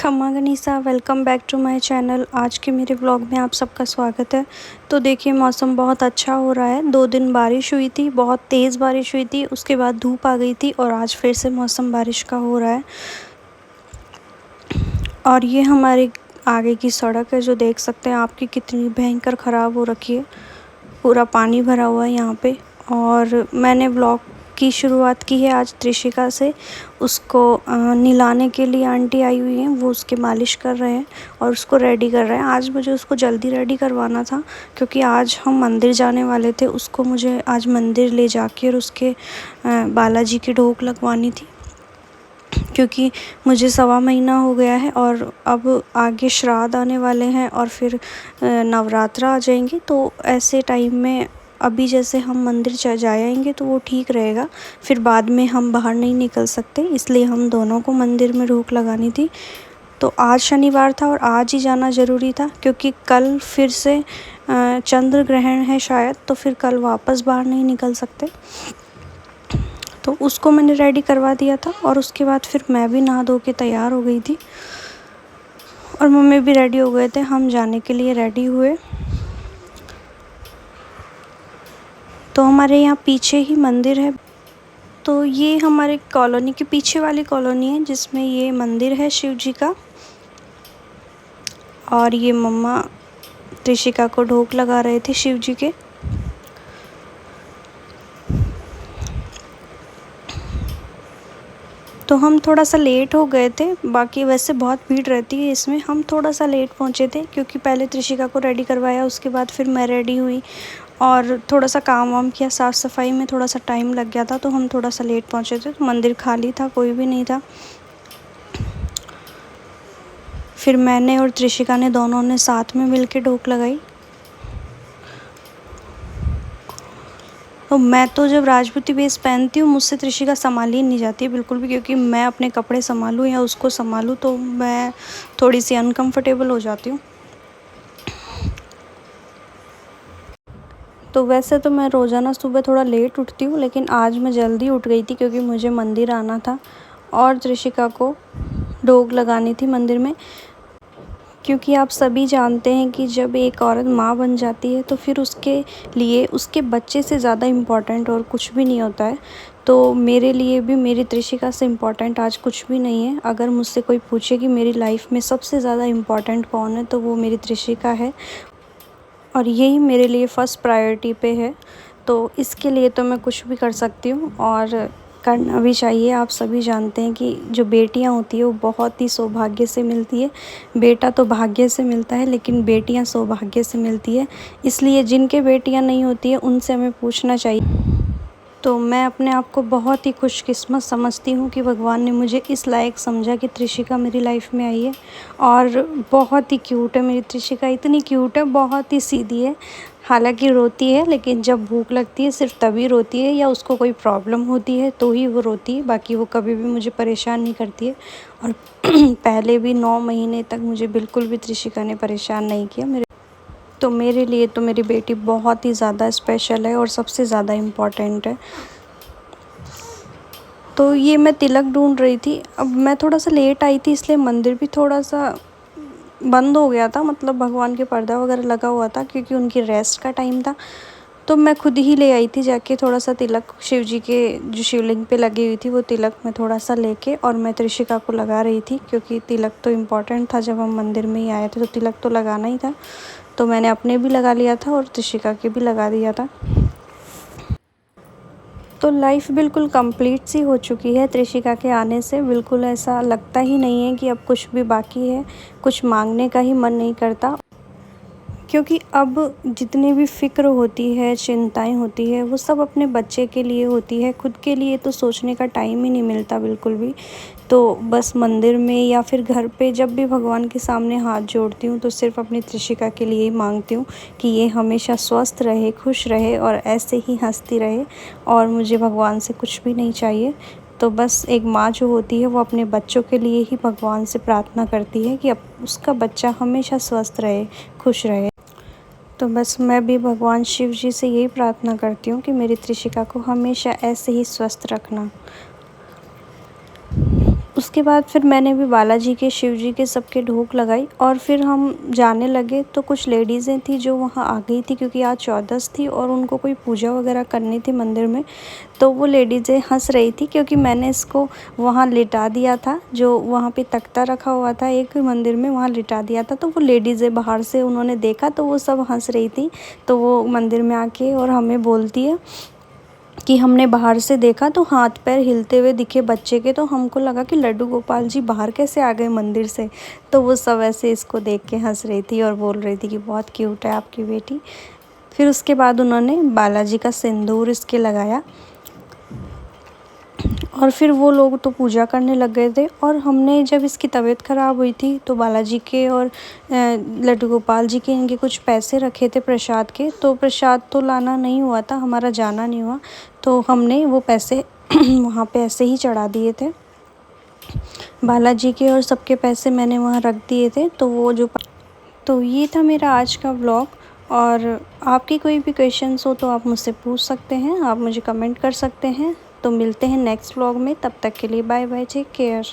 खम्मा गनीसा, welcome back to my channel. आज के मेरे व्लॉग में आप सबका स्वागत है। तो देखिए, मौसम बहुत अच्छा हो रहा है। 2 दिन बारिश हुई थी, बहुत तेज़ बारिश हुई थी, उसके बाद धूप आ गई थी और आज फिर से मौसम बारिश का हो रहा है। और ये हमारे आगे की सड़क है, जो देख सकते हैं आपकी कितनी भयंकर ख़राब हो रखी है। पूरा पानी भरा हुआ है यहाँ पे। और मैंने व्लॉग की शुरुआत की है आज त्रिशिका से। उसको नहलाने के लिए आंटी आई हुई हैं, वो उसकी मालिश कर रहे हैं और उसको रेडी कर रहे हैं। आज मुझे उसको जल्दी रेडी करवाना था, क्योंकि आज हम मंदिर जाने वाले थे। उसको मुझे आज मंदिर ले जाके और उसके बालाजी की ढोक लगवानी थी, क्योंकि मुझे 1.25 महीना हो गया है और अब आगे श्राद्ध आने वाले हैं और फिर नवरात्र आ जाएंगे। तो ऐसे टाइम में अभी जैसे हम मंदिर जा आएंगे तो वो ठीक रहेगा, फिर बाद में हम बाहर नहीं निकल सकते, इसलिए हम दोनों को मंदिर में ढोक लगानी थी। तो आज शनिवार था और आज ही जाना ज़रूरी था, क्योंकि कल फिर से चंद्र ग्रहण है शायद, तो फिर कल वापस बाहर नहीं निकल सकते। तो उसको मैंने रेडी करवा दिया था और उसके बाद फिर मैं भी नहा धो के तैयार हो गई थी और मम्मी भी रेडी हो गए थे। हम जाने के लिए रेडी हुए। तो हमारे यहाँ पीछे ही मंदिर है। तो ये हमारे कॉलोनी के पीछे वाली कॉलोनी है, जिसमें ये मंदिर है शिव जी का। और ये मम्मा त्रिशिका को ढोक लगा रहे थे शिव जी के। तो हम थोड़ा सा लेट हो गए थे, बाकी वैसे बहुत भीड़ रहती है इसमें। हम थोड़ा सा लेट पहुँचे थे, क्योंकि पहले त्रिशिका को रेडी करवाया, उसके बाद फिर मैं रेडी हुई और थोड़ा सा काम वाम किया, साफ़ सफाई में थोड़ा सा टाइम लग गया था। तो हम थोड़ा सा लेट पहुँचे थे। तो मंदिर खाली था, कोई भी नहीं था। फिर मैंने और त्रिशिका ने दोनों ने साथ में मिल के ढोक लगाई। तो मैं तो जब राजपूती वेश पहनती हूँ, मुझसे त्रिशिका संभाली नहीं जाती बिल्कुल भी, क्योंकि मैं अपने कपड़े संभालूँ या उसको संभालूँ तो मैं थोड़ी सी अनकंफर्टेबल हो जाती हूँ। तो वैसे तो मैं रोज़ाना सुबह थोड़ा लेट उठती हूँ, लेकिन आज मैं जल्दी उठ गई थी, क्योंकि मुझे मंदिर आना था और त्रिशिका को ढोक लगानी थी मंदिर में। क्योंकि आप सभी जानते हैं कि जब एक औरत माँ बन जाती है तो फिर उसके लिए उसके बच्चे से ज़्यादा इम्पॉर्टेंट और कुछ भी नहीं होता है। तो मेरे लिए भी मेरी त्रिशिका से इम्पॉर्टेंट आज कुछ भी नहीं है। अगर मुझसे कोई पूछे कि मेरी लाइफ में सबसे ज़्यादा इम्पॉर्टेंट कौन है, तो वो मेरी त्रिशिका है और यही मेरे लिए फ़र्स्ट प्रायोरिटी पे है। तो इसके लिए तो मैं कुछ भी कर सकती हूँ और करना भी चाहिए। आप सभी जानते हैं कि जो बेटियां होती है वो बहुत ही सौभाग्य से मिलती है। बेटा तो भाग्य से मिलता है, लेकिन बेटियां सौभाग्य से मिलती है। इसलिए जिनके बेटियां नहीं होती है उनसे हमें पूछना चाहिए। तो मैं अपने आप को बहुत ही खुशकिस्मत समझती हूँ कि भगवान ने मुझे इस लायक समझा कि त्रिशिका मेरी लाइफ में आई है। और बहुत ही क्यूट है मेरी त्रिशिका, इतनी क्यूट है, बहुत ही सीधी है। हालांकि रोती है, लेकिन जब भूख लगती है सिर्फ तभी रोती है, या उसको कोई प्रॉब्लम होती है तो ही वो रोती है। बाकी वो कभी भी मुझे परेशान नहीं करती है। और पहले भी 9 महीने तक मुझे बिल्कुल भी त्रिशिका ने परेशान नहीं किया। तो मेरे लिए तो मेरी बेटी बहुत ही ज़्यादा स्पेशल है और सबसे ज़्यादा इम्पॉर्टेंट है। तो ये मैं तिलक ढूंढ रही थी। अब मैं थोड़ा सा लेट आई थी, इसलिए मंदिर भी थोड़ा सा बंद हो गया था, मतलब भगवान के पर्दा वगैरह लगा हुआ था, क्योंकि उनकी रेस्ट का टाइम था। तो मैं खुद ही ले आई थी जाके थोड़ा सा तिलक, शिव जी के जो शिवलिंग पे लगी हुई थी वो तिलक मैं थोड़ा सा लेके और मैं त्रिशिका को लगा रही थी, क्योंकि तिलक तो इम्पॉर्टेंट था। जब हम मंदिर में ही आए थे तो तिलक तो लगाना ही था। तो मैंने अपने भी लगा लिया था और त्रिशिका के भी लगा दिया था। तो लाइफ बिल्कुल कंप्लीट सी हो चुकी है त्रिशिका के आने से। बिल्कुल ऐसा लगता ही नहीं है कि अब कुछ भी बाकी है, कुछ मांगने का ही मन नहीं करता, क्योंकि अब जितनी भी फ़िक्र होती है, चिंताएं होती है, वो सब अपने बच्चे के लिए होती है। खुद के लिए तो सोचने का टाइम ही नहीं मिलता बिल्कुल भी। तो बस मंदिर में या फिर घर पे जब भी भगवान के सामने हाथ जोड़ती हूँ तो सिर्फ़ अपनी त्रिशिका के लिए ही मांगती हूँ कि ये हमेशा स्वस्थ रहे, खुश रहे और ऐसे ही हंसती रहे। और मुझे भगवान से कुछ भी नहीं चाहिए। तो बस एक माँ जो होती है वो अपने बच्चों के लिए ही भगवान से प्रार्थना करती है कि अब उसका बच्चा हमेशा स्वस्थ रहे, खुश रहे। तो बस मैं भी भगवान शिव जी से यही प्रार्थना करती हूँ कि मेरी त्रिशिका को हमेशा ऐसे ही स्वस्थ रखना। उसके बाद फिर मैंने भी बालाजी के, शिव जी के सबके ढोक लगाई और फिर हम जाने लगे। तो कुछ लेडीज़ें थी जो वहाँ आ गई थी क्योंकि आज चौदस थी और उनको कोई पूजा वगैरह करनी थी मंदिर में। तो वो लेडीज़ें हंस रही थी क्योंकि मैंने इसको वहाँ लिटा दिया था, जो वहाँ पे तख्ता रखा हुआ था एक मंदिर में, वहाँ लिटा दिया था। तो वो लेडीज़ें बाहर से उन्होंने देखा तो वो सब हंस रही थी। तो वो मंदिर में आके और हमें बोलती है कि हमने बाहर से देखा तो हाथ पैर हिलते हुए दिखे बच्चे के, तो हमको लगा कि लड्डू गोपाल जी बाहर कैसे आ गए मंदिर से। तो वो सब ऐसे इसको देख के हंस रही थी और बोल रही थी कि बहुत क्यूट है आपकी बेटी। फिर उसके बाद उन्होंने बालाजी का सिंदूर इसके लगाया और फिर वो लोग तो पूजा करने लग गए थे। और हमने जब इसकी तबीयत ख़राब हुई थी तो बालाजी के और लड्डू गोपाल जी के इनके कुछ पैसे रखे थे प्रसाद के, तो प्रसाद तो लाना नहीं हुआ था, हमारा जाना नहीं हुआ, तो हमने वो पैसे वहाँ पे ऐसे ही चढ़ा दिए थे। बालाजी के और सबके पैसे मैंने वहाँ रख दिए थे। तो ये था मेरा आज का व्लॉग। और आपकी कोई भी क्वेश्चंस हो तो आप मुझसे पूछ सकते हैं, आप मुझे कमेंट कर सकते हैं। तो मिलते हैं नेक्स्ट व्लॉग में, तब तक के लिए बाय बाय, टेक केयर।